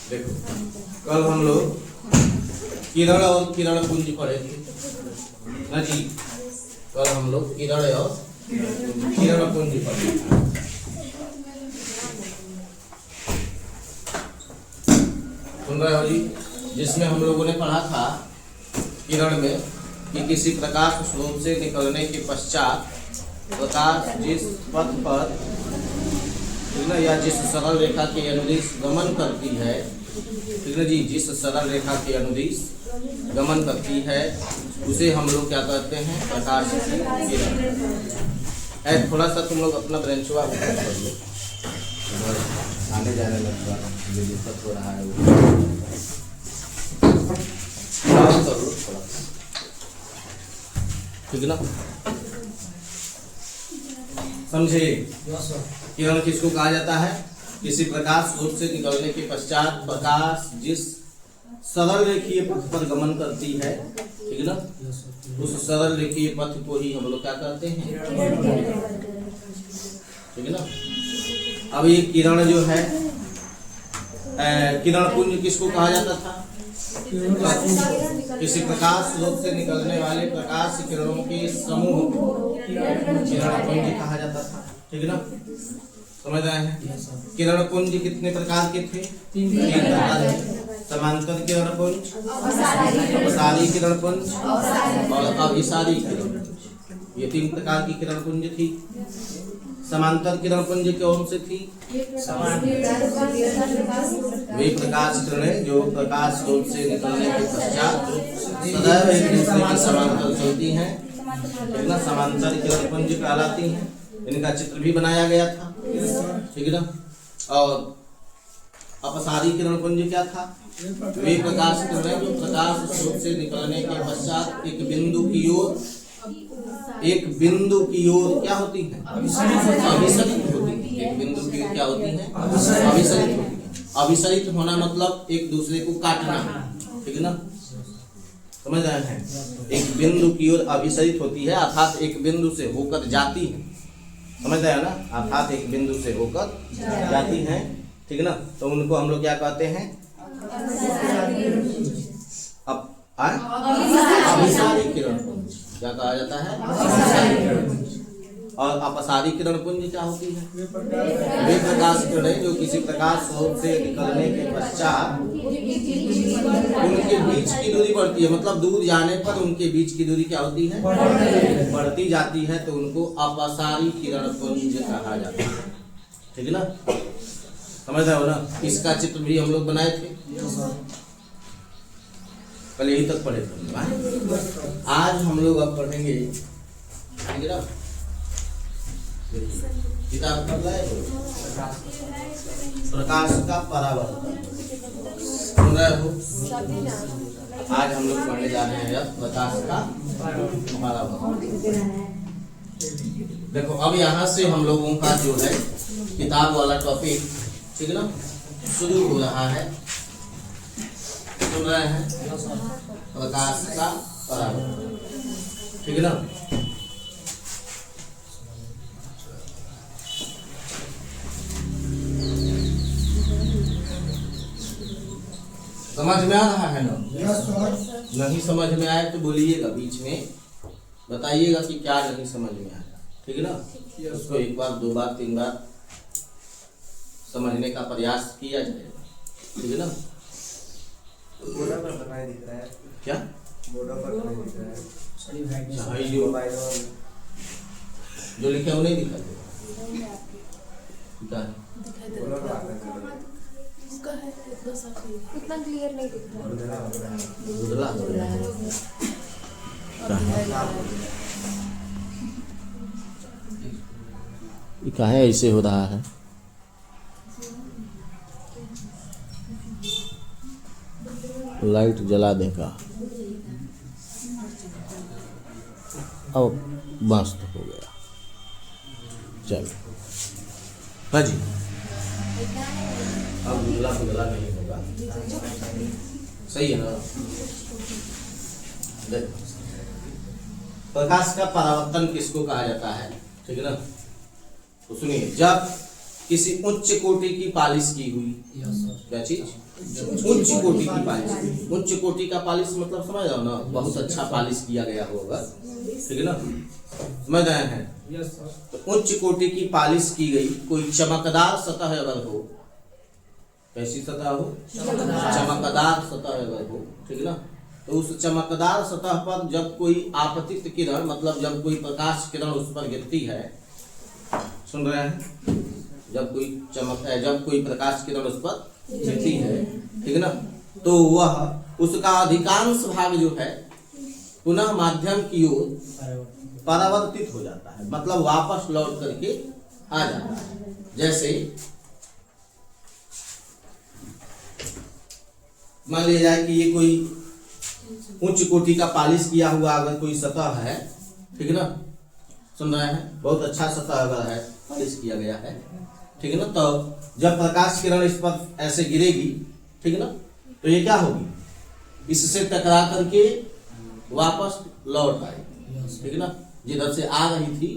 देखो कल हम लोग किरण और किरण पुंज पढ़े थे ना जी। कल हम लोग किरण और किरण पुंज पढ़े थे। सुन रहे हो जी? जिसमें हम लोगों ने पढ़ा था किरण में कि किसी प्रकाश स्रोत से निकलने के पश्चात प्रकाश जिस पथ पर ठीक ना या जिस सरल रेखा के अनुदिश गमन करती है, ठीक ना जी, जिस सरल रेखा के अनुदिश गमन करती है उसे हम लोग क्या कहते हैं? प्रकाश की किरण। थोड़ा सा तुम लोग अपना ब्रेंचवा ऊपर कर लो, आने जाने लगता है दिक्कत हो रहा है कर लो थोड़ा, ठीक ना? समझे? किरण किसको कहा जाता है? किसी प्रकाश स्रोत से निकलने के पश्चात प्रकाश जिस सरल रेखीय पथ पर गमन करती है, ठीक ना, उस सरल रेखीय पथ को ही हम लोग क्या कहते हैं? ठीक ना? अब ये किरण जो है, किरण पुंज किसको कहा जाता था? किसी प्रकाश स्रोत से निकलने वाले प्रकाश किरणों के समूह को किरण पुंज कहा जाता था, ठीक ना? समझ रहे हैं? किरण पुंज कितने प्रकार के थे? तीन प्रकार के। समांतर किरण पुंज, अपसारी किरण पुंज और अभिसारी किरण पुंज। ये तीन प्रकार की किरण पुंज थी। समांतर किरण पुंज कौन से थी? वे प्रकाश किरणें जो प्रकाश स्रोत से निकलने के पश्चात सदैव एक दूसरे के समांतर चलती हैं, ठीक ना, समांतर किरण पुंज कहलाती हैं। इनका चित्र भी बनाया गया था, ठीक ना? और अपसारी किरण पुंज क्या था? वे प्रकाश किरणें जो प्रकाश स्रोत से निकलने के पश्चात एक बिंदु की ओर क्या होती है? अभिसरित होती है। एक बिंदु की ओर क्या होती है? अभिसरित होती है। अभिसरित होना मतलब एक दूसरे को काटना, ठीक ना? समझ रहे हैं? एक बिंदु की ओर अभिसरित होती है अर्थात एक बिंदु से होकर जाती है। समझ रहे हैं ना? अर्थात एक बिंदु से होकर जाती हैं, ठीक ना? तो उनको हम लोग क्या कहते हैं? अभिसारी किरण पुंज क्या कहा जाता है? अभिसारी किरण पुंज। और अपसारी किरण पुंज क्या होती है? वे प्रकाश किरणें जो किसी प्रकाश स्रोत से निकलने के पश्चात उनके बीच की दूरी बढ़ती है, मतलब दूर जाने पर उनके बीच की दूरी क्या होती है? बढ़ती जाती है, तो उनको अपसारी किरण पुंज कहा जाता है, ठीक ना? समझ रहे हो ना? इसका चित्र भी हम लोग बनाए थे, कल यही तक पढ़े थे। आज हम लोग अब पढ़ेंगे, ठीक है ना? किताब पढ़ रहे हो? प्रकाश का परावर्तन सुन रहे हो? आज हम लोग पढ़ने जा रहे हैं प्रकाश का परावर्तन। देखो अब यहाँ से हम लोगों का जो है किताब वाला टॉपिक, ठीक है ना, शुरू हो रहा है। सुन रहे हैं? प्रकाश का परावर्तन, ठीक है ना? समझ में आ रहा है ना? नहीं समझ में आए तो बोलिएगा, बीच में बताइएगा कि क्या नहीं समझ में आया, ठीक है ना? उसको एक बार, दो बार, तीन बार समझने का प्रयास किया जाएगा, ठीक है ना? बोर्ड पर बनाए दिख रहा है क्या? बोर्ड पर बनाए दिख रहा है जो लिखे वो नहीं दिखा दे उतना क्लियर नहीं दिख उजला हो रहा है। ये काहे ऐसे हो रहा है? लाइट जला देगा, अब मस्त हो गया। चलो भाजी, अब उजला उजला नहीं होगा, सही है ना? प्रकाश का परावर्तन किसको कहा जाता है, ठीक है ना? तो सुनिए, जब किसी उच्च कोटि की पालिश की हुई क्या चीज? उच्च कोटि की पालिश। उच्च कोटि का पालिश मतलब समझ रहे हो ना, बहुत अच्छा पालिश किया गया होगा, ठीक है ना, समझ रहे हैं। Yes sir. तो उच्च कोटि की पालिश की गई कोई चमकदार सतह अगर हो, कैसी सतह हो? चमकदार सतह अगर हो, ठीक है ना, तो उस चमकदार सतह पर जब कोई आपतित किरण मतलब जब कोई प्रकाश किरण उस पर गिरती है, सुन रहे हैं, जब कोई प्रकाश किरण उस पर गिरती है, ठीक है ना, तो वह उसका अधिकांश भाग जो है पुनः माध्यम की ओर परावर्तित हो जाता है, मतलब वापस लौट करके आ जाता है। जैसे मान लिया जाए कि ये कोई उच्च कोटि का पालिश किया हुआ अगर कोई सतह है, ठीक है ना, सुन रहे हैं, बहुत अच्छा सतह अगर है, पालिश किया गया है, ठीक है ना, तो जब प्रकाश किरण इस पर ऐसे गिरेगी, ठीक है ना, तो ये क्या होगी? इससे टकरा करके वापस लौट आएगी, ठीक है ना, जिधर से आ रही थी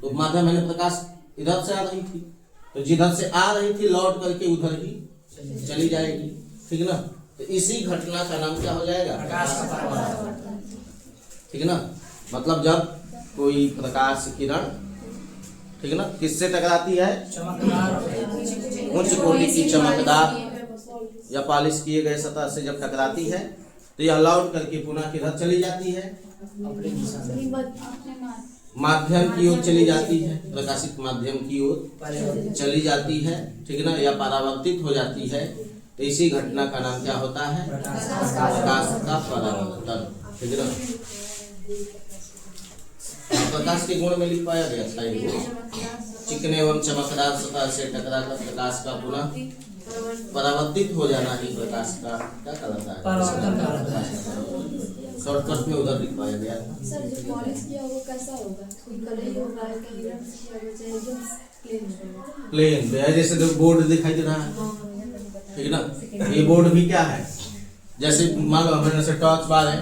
तो माध्यम है प्रकाश इधर से आ रही थी, तो जिधर से आ रही थी लौट करके उधर ही चली जाएगी, ठीक है ना, तो इसी घटना का नाम क्या हो जाएगा? ठीक है ना, मतलब जब कोई प्रकाश किरण, ठीक है ना, किससे टकराती है? उच्च कोटि की चमकदार या पालिश किए गए सतह से जब टकराती है तो यह लौट करके पुनः किधर चली जाती है? माध्यम की ओर चली जाती है, प्रकाशित माध्यम की ओर चली जाती है, ठीक है ना, या परावर्तित हो जाती है, तो इसी घटना का नाम क्या होता है? प्रकाश का परावर्तन, ठीक है ना। प्रकाश के गुण में लिख पाया गया था ये, चिकने एवं चमकदार सतह से टकराकर प्रकाश का पुनः परावर्तित हो जाना ही प्रकाश का क्या कहलाता है? शॉर्टकट में उधर लिख पाया गया था। सर जो पॉलिश किया वो कैसा होगा? कोई कलर ही होगा, कहीं रंग से किया हुआ, चाहे एकदम प्लेन होगा? प्लेन, जैसे जो बोर्ड दिखाई दे रहा है, ठीक है ना, ये बोर्ड भी क्या है? जैसे मान लो हमारे से टॉर्च बार है,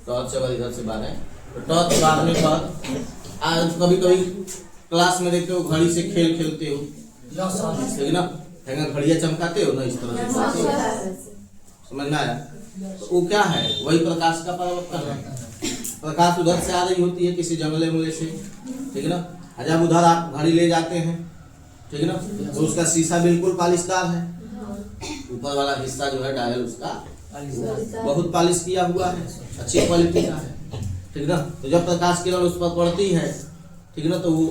टॉर्च अगर इधर से बार है तो टॉर्च बार में आज कभी कभी क्लास में देखते हो घड़ी से खेल खेलते हो, ठीक है ना, घड़ियां चमकाते हो ना, इस तरह से, समझ में आया? तो वो क्या है? वही प्रकाश का परावर्तन है। प्रकाश उधर से आ रही होती है किसी जंगले मुले से, ठीक है ना, जब उधर आप घड़ी ले जाते हैं, ठीक है ना, तो उसका शीशा बिल्कुल पालिशदार है, ऊपर वाला हिस्सा जो है डायल उसका बहुत पालिश किया हुआ है, अच्छी क्वालिटी का है, ठीक है ना, तो जब प्रकाश किरण उस पर पड़ती है, ठीक है ना, तो वो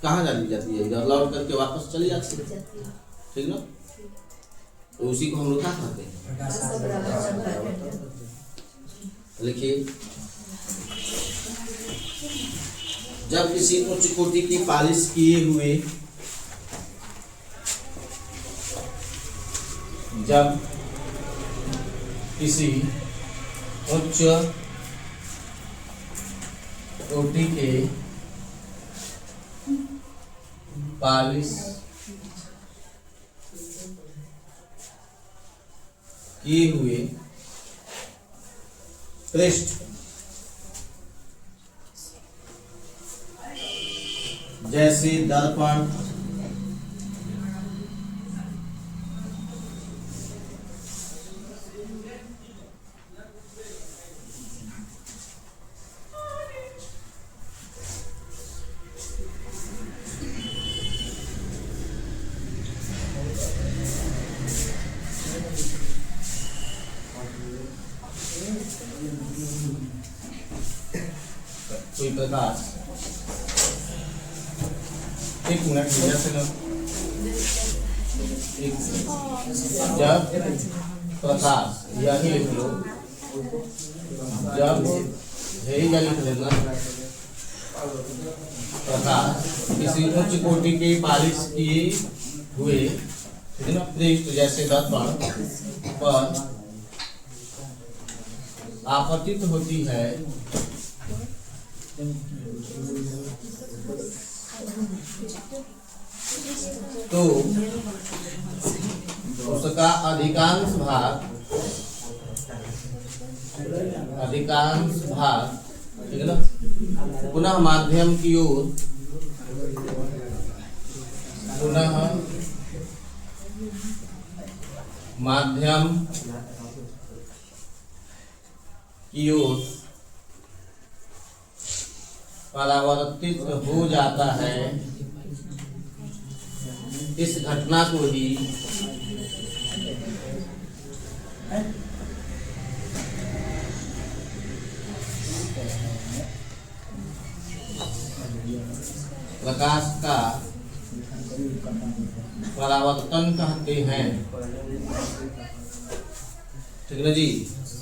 कहाँ चली जाती है? इधर लौट करके वापस चली जाती है, ठीक ना, तो उसी को हम लोग क्या कहते हैं? लिखिए, जब किसी उच्च कोटि की पालिश किए हुए, जब किसी उच्च कोटि के पालिश किए हुए पृष्ठ जैसे दर्पण, कोई प्रकाश, एक मिनट जैसे ना, जब प्रकाश यही लिख लो, जब यही लिख लेना, प्रकाश किसी उच्च कोटि के पालिश किए हुए, ठीक है ना, पृष्ठ जैसे दर्पण पर आपतित होती है, तो उसका अधिकांश भाग, ठीक है ना, पुनः माध्यम की ओर, पुनः माध्यम की ओर परावर्तित हो जाता है, इस घटना को ही प्रकाश का परावर्तन कहते हैं। ठीक है जी,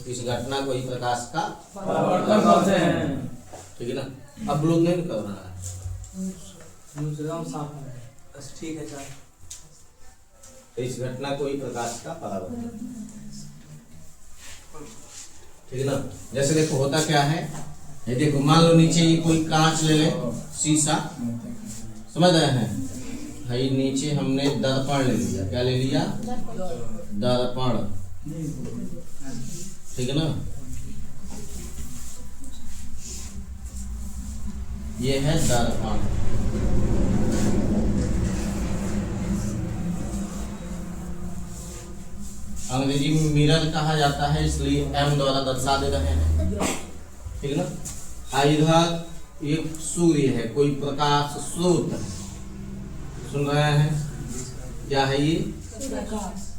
इस घटना को ही प्रकाश का परावर्तन कहते हैं। ठीक है ना। अब लोग नहीं कर रहा है, साफ है, बस ठीक है सर। तो इस घटना को ही प्रकाश का परावर्तन। ठीक है ना। जैसे देखो होता क्या है, ये देखो मान लो नीचे ये कोई कांच ले ले, शीशा, समझ रहे हैं, भाई नीचे हमने दर्पण ले लिया। क्या ले लिया? दर्पण। ठीक है ना। ये है दर्पण। अंग्रेजी में मिरर कहा जाता है, इसलिए एम द्वारा दर्शा दे रहे हैं। ठीक है ना। इधर एक सूर्य है, कोई प्रकाश स्रोत है, सुन रहे हैं, क्या है ये?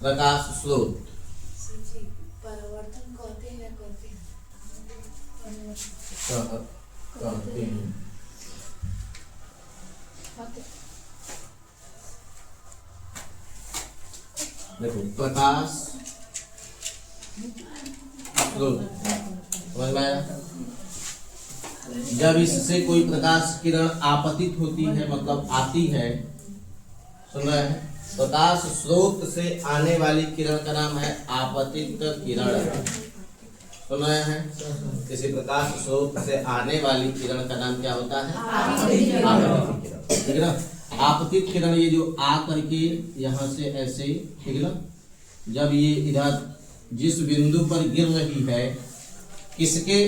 प्रकाश स्रोत। परिवर्तन कहते हैं, कहते हैं। देखो प्रकाश स्रोत, समझ में आया? जब इससे कोई प्रकाश किरण आपतित होती है, मतलब आती है, सुन रहे हैं, प्रकाश स्रोत से आने वाली किरण का नाम है आपतित किरण। सुन रहे हैं, किसी प्रकाश स्रोत से आने वाली किरण का नाम क्या होता है? आपतित किरण। ठीक है ना। आपतित किरण ये जो आ करके यहाँ से ऐसे, ठीक है ना, जब ये इधर जिस बिंदु पर गिर रही है, किसके?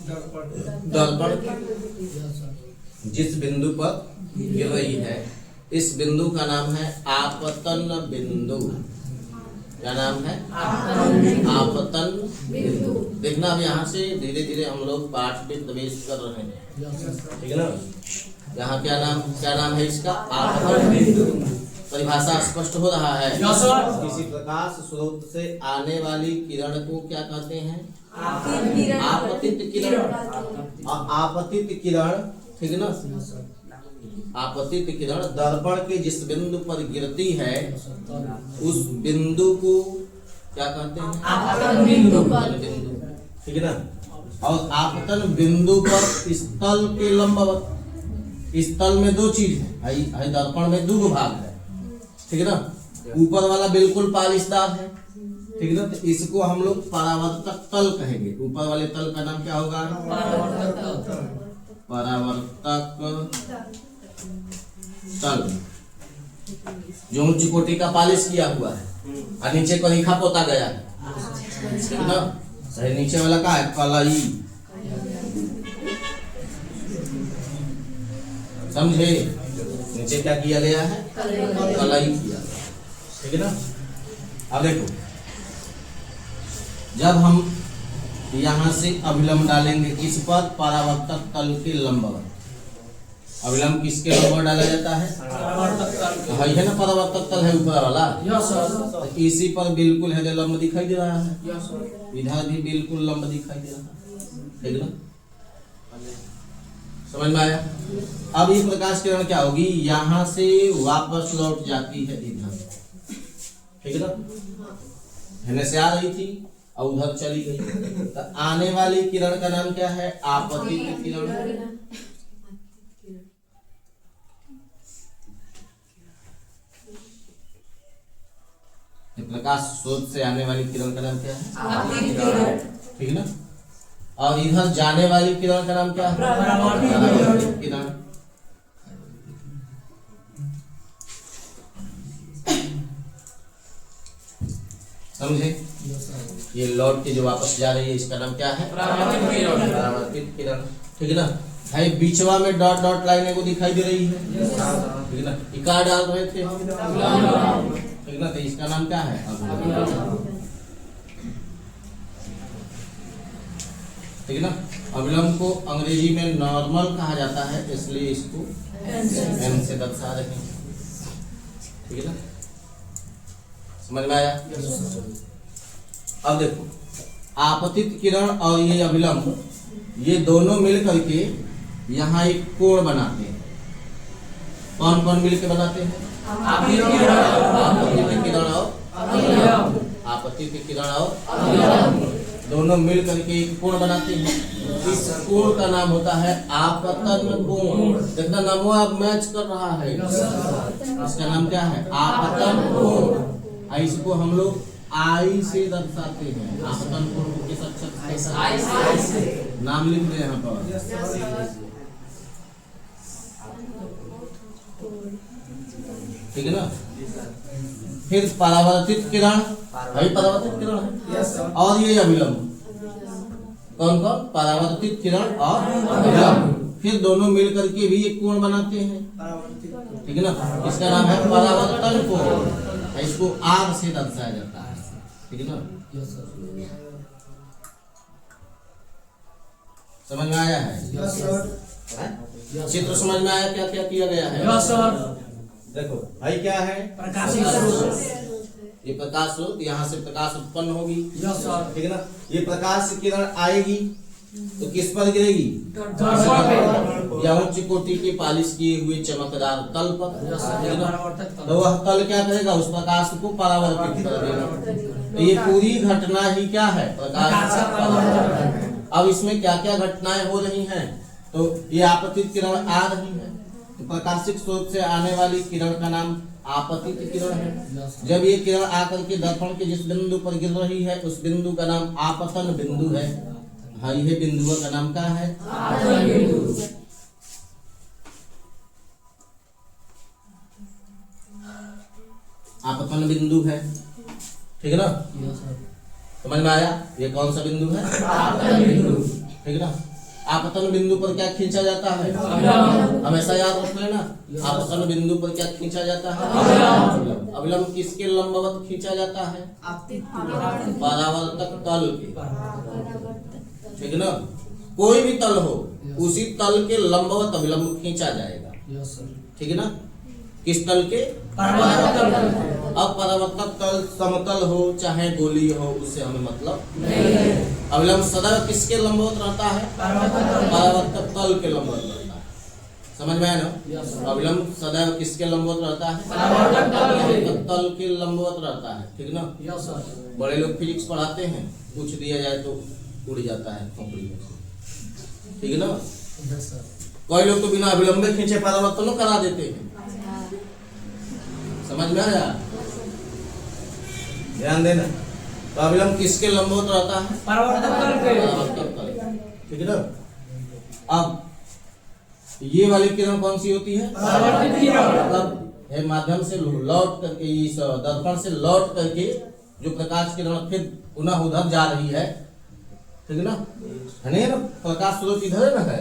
दर्पण। जिस बिंदु पर गिर रही है, इस बिंदु का नाम है आपतन बिंदु। क्या नाम है? आपतन बिंदु। देखना अब यहाँ से धीरे धीरे हम लोग पाठ में प्रवेश कर रहे हैं। ठीक है ना। यहाँ क्या नाम है इसका? आपतन बिंदु। परिभाषा स्पष्ट हो रहा है। किसी प्रकाश स्रोत से आने वाली किरण को क्या कहते हैं? आपतित किरण। आपतित किरण, ठीक है ना। आपतित किरण दर्पण के जिस बिंदु पर गिरती है, उस बिंदु को क्या कहते हैं? आपतन बिंदु। ठीक है ना। और आपतन बिंदु पर स्थल के लंबवत, स्थल में दो चीज है, दर्पण में दो भाग है। ठीक है ना। ऊपर वाला बिल्कुल पालिशदार है, ठीक है ना, तो इसको हम लोग परावर्तक तल कहेंगे। ऊपर वाले तल का नाम क्या होगा? परावर्तक तल। जो ऊंची कोटि का पालिश किया हुआ है और नीचे को लिखा पोता गया है, ठीक है ना। सही, नीचे वाला क्या है? कलई। समझे? नीचे क्या किया गया है? कलई किया गया। ठीक है ना। अब देखो, जब हम यहाँ से अभिलंब डालेंगे किस पर? परावर्तक तल के लंबवत। अभिलंब किसके लंबवत डाला जाता है? है ना, परावर्तक तल है ऊपर वाला। तो इसी पर बिल्कुल है लंब दिखाई दे रहा है, इधर भी बिल्कुल लंब दिखाई दे रहा है। ठीक है ना। समझ में आया? अब ये प्रकाश किरण क्या होगी? यहाँ से वापस लौट जाती है इधर। ठीक है ना। हिने से आ रही थी और उधर चली गई, तो आने वाली किरण का नाम क्या है? आपतित किरण। प्रकाश स्रोत से आने वाली किरण का नाम क्या है? आपतित किरण। ठीक है ना। और इधर जाने वाली किरण का नाम क्या है? परावर्तित किरण। समझे? ये लौट के जो वापस जा रही है, इसका नाम क्या है? परावर्तित किरण। ठीक है ना। भाई बीचवा में डॉट डॉट लाइन को दिखाई दे रही है, ठीक है ना। इका डाल रहे थे, ठीक ना, तो इसका नाम क्या है? अविलंब। ठीक ना, अविलंब को अंग्रेजी में नॉर्मल कहा जाता है, इसलिए इसको एम से दर्शा रहे हैं। ठीक है ना, समझ में आया? अब देखो, आपतित किरण और ये अविलंब, ये दोनों मिल करके यहाँ एक कोण बनाते हैं। कौन कौन मिल के बनाते हैं? आपतित किरण और दोनों मिल करके एक कोण बनाते हैं। इस कोण का नाम होता है आपतन कोण। देखना नामों आप मैच कर रहा है। इसका नाम क्या है? आपतन कोण। इसको हम लोग आई से दर्शाते हैं। आपतन कोण को किस अक्षर से? नाम लिख रहे यहाँ पर। ठीक है ना, फिर परावर्तित किरण, भाई परावर्तित किरण है, और ये अविलंब। कौन कौन? परावर्तित किरण और अविलंब, फिर दोनों मिल करके भी एक कोण बनाते हैं। ठीक है ना, इसका नाम है परावर्तन कोण। इसको आर से दर्शाया जाता है। ठीक है ना, समझ में आया है? चित्र समझ में आया? क्या क्या किया गया है? देखो भाई, क्या है? प्रकाशित स्रोत। ये प्रकाश स्रोत, यहाँ से प्रकाश उत्पन्न होगी। ठीक है ना, ये प्रकाश किरण आएगी तो किस पर गिरेगी? या उच्च कोटि के पालिश किए हुए चमकदार तल पर। तो वह तल क्या करेगा? उस प्रकाश को परावर्तित कर देगा। तो ये पूरी घटना ही क्या है? प्रकाश का परावर्तन। अब इसमें क्या क्या घटनाएं हो रही हैं? तो ये आपतित किरण आ रही है, तो प्रकाशित स्रोत से आने वाली किरण का नाम आपतित किरण है। जब ये किरण आकर के दर्पण के जिस बिंदु पर गिर रही है, उस बिंदु का नाम आपतन बिंदु है। हाँ, ये बिंदुओं का नाम क्या है? आपतन बिंदु है। ठीक है ना, समझ में आया? ये कौन सा बिंदु है? ठीक है ना, आपतन बिंदु पर क्या खींचा जाता है? हमेशा याद रखना है ना, आपतन बिंदु पर क्या खींचा जाता है? अविलंब किसके लंबवत खींचा जाता है? परावर्तक तल के। ठीक है ना, कोई भी तल हो, उसी तल के लंबवत अविलंब खींचा जाएगा। ठीक है ना, किस तल के? अब परावर्तक तल समतल हो चाहे गोली हो, उससे हमें मतलब नहीं है। अविलंब सदैव किसके लंबवत रहता है? परावर्तक तल के लंबवत रहता है। समझ में आया ना? अविलंब सदैव किसके लंबवत रहता है? परावर्तक तल के लंबवत रहता है। ठीक ना, बड़े लोग फिजिक्स पढ़ाते हैं, पूछ दिया जाए तो उड़ जाता है खोपड़ी में। ठीक है ना, कोई लोग तो बिना अविलंबे खींचे परावर्तनों करा देते हैं। समझ में आया? ध्यान देना। तो अविलंब किसके लंबवत रहता है? परावर्तक तल। ठीक है ना, अब ये वाली किरण कौन सी होती है? परावर्तित किरण। मतलब माध्यम से लौट करके, इस दर्पण से लौट करके जो प्रकाश किरण फिर पुनः उधर जा रही है। ठीक है ना, है नहीं ना? प्रकाश स्रोत इधर है ना, है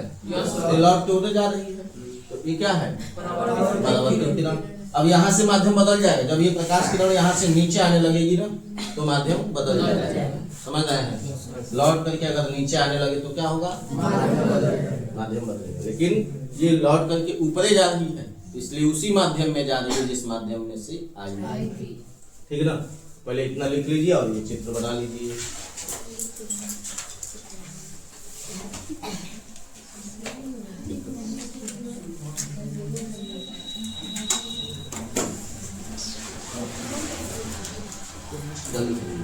लौट के उधर जा रही है, तो ये क्या है? परावर्तित किरण। अब यहाँ से माध्यम बदल जाएगा। जब ये प्रकाश किरण यहाँ से नीचे आने लगेगी ना, तो माध्यम बदल जाएगा। समझ आए हैं? लौट करके अगर नीचे आने लगे तो क्या होगा? माध्यम बदलेगा। लेकिन ये लौट करके ऊपर जा रही है, इसलिए उसी माध्यम में जा रही है जिस माध्यम में से आई थी। ठीक है ना, पहले इतना लिख लीजिए और ये चित्र बना लीजिए।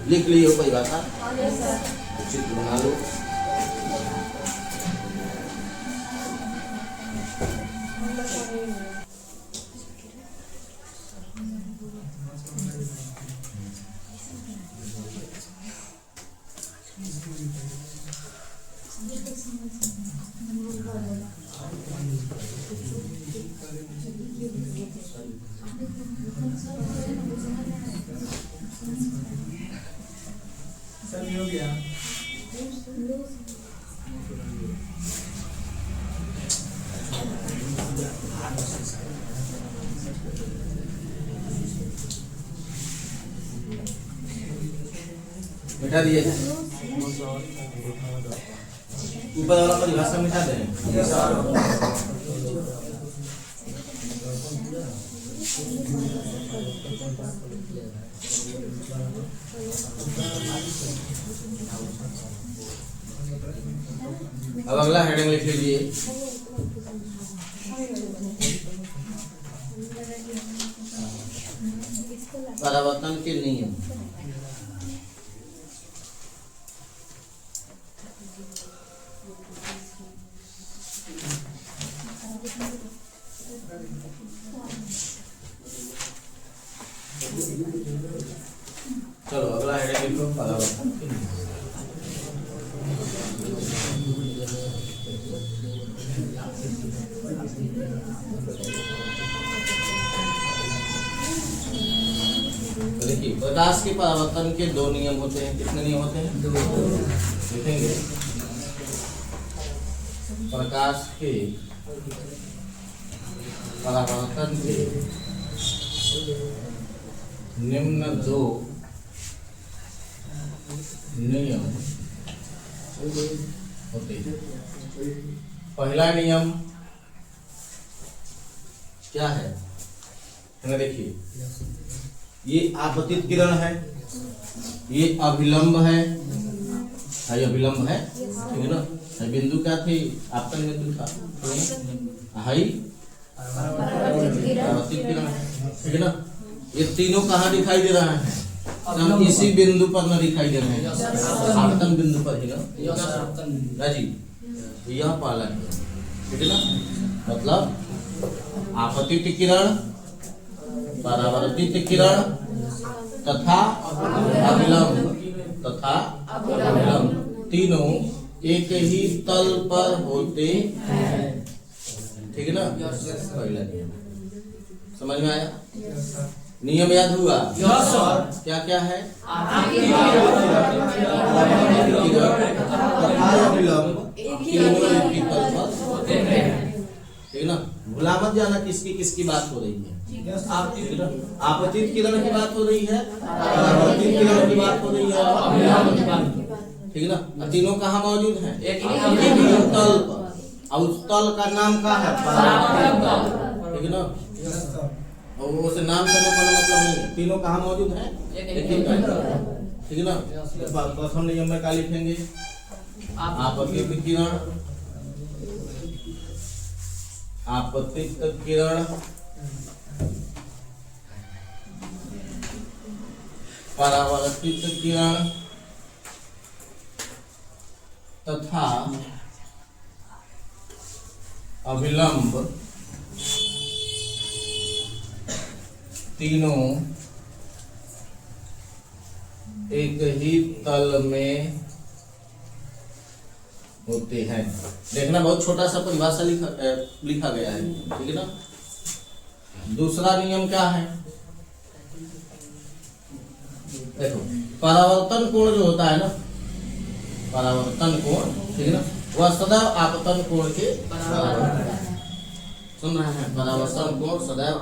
लिख लियो, कोई बात नहीं, चित्र बना लो। सभी हो गया। मिटा दिए जाए। ऊपर वाला परिभाषा मिटा दें। अब अगला हेडिंग लिख लीजिए। परावर्तन के नियम। चलो अगला हेडिंग लिखो, परावर्तन के नियम। देखिए, प्रकाश के परावर्तन के दो नियम होते हैं। कितने नियम होते हैं? दो। लिखेंगे, प्रकाश के परावर्तन के निम्न दो नियम होते हैं। पहला नियम क्या है? देखिए, ये आपतित किरण है, ये अभिलंब है, अभिलंब है, ठीक है ना। बिंदु क्या थे? आपका बिंदु था, हाई परावर्तित किरण, ठीक है ना। ये तीनों कहाँ दिखाई दे रहा है? हम इसी बिंदु पर न दिखाई दे रहे हैं, आपतन बिंदु पर ही ना जी। यह पहला नियम, ठीक है ना। मतलब आपतित किरण, परावर्तित किरण तथा अभिलंब तीनों एक ही तल पर होते हैं, ठीक है ना। पहला नियम समझ में आया? नियम याद हुआ? क्या क्या है? ठीक है ना। भुला मत जाना किसकी किसकी बात हो रही है। आपतित किरण की बात हो रही है, परावर्तित किरण की बात हो रही है, ठीक है ना। तीनों कहाँ मौजूद हैं? एक ही तल पर। और उस तल का नाम क्या है? ठीक है ना। और उस नाम का मतलब नहीं, तीनों कहाँ मौजूद हैं? एक ही तल, ठीक है ना। प्रथम नियम में क्या लिखेंगे? आपतित किरण, आपतित किरण परावर्तित किरण तथा अभिलंब तीनों एक ही तल में होते हैं। देखना, बहुत छोटा सा परिभाषा लिखा गया है, ठीक है ना। दूसरा नियम क्या है? देखो, परावर्तन कोण जो होता है ना, परावर्तन कोण, ठीक है ना, वह सदैव आपतन कोण के बराबर। सुन रहे हैं? परावर्तन कोण सदैव